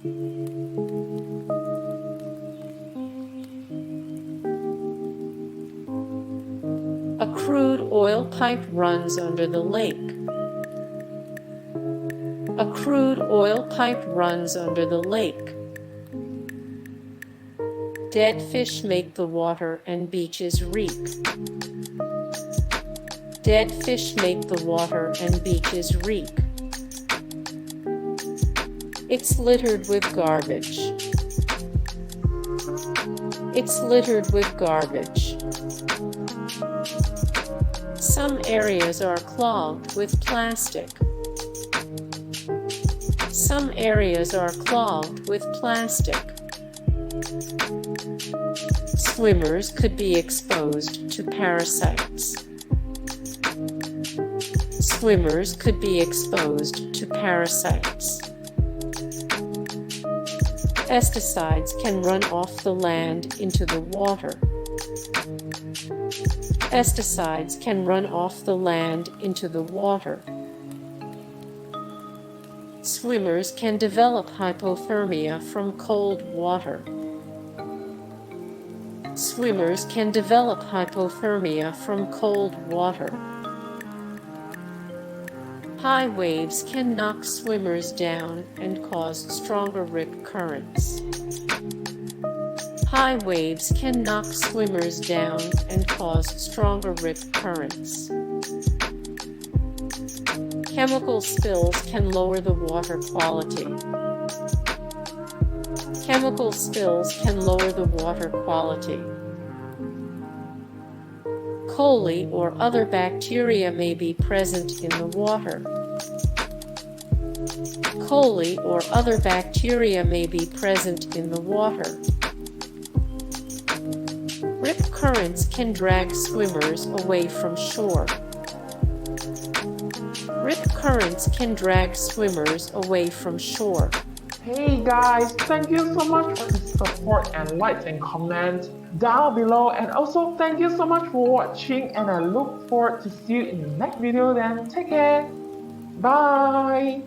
A crude oil pipe runs under the lake. A crude oil pipe runs under the lake. Dead fish make the water and beaches reek. Dead fish make the water and beaches reek. It's littered with garbage. It's littered with garbage. Some areas are clogged with plastic. Some areas are clogged with plastic. Swimmers could be exposed to parasites. Swimmers could be exposed to parasites. Pesticides can run off the land into the water. Pesticides can run off the land into the water. Swimmers can develop hypothermia from cold water. Swimmers can develop hypothermia from cold water. High waves can knock swimmers down and cause stronger rip currents. High waves can knock swimmers down and cause stronger rip currents. Chemical spills can lower the water quality. Chemical spills can lower the water quality. Coli or other bacteria may be present in the water. Coli or other bacteria may be present in the water. Rip currents can drag swimmers away from shore. Rip currents can drag swimmers away from shore. Hey guys, thank you so much for the support and likes and comments down below, and also thank you so much for watching, and I look forward to see you in the next video. Then take care. Bye.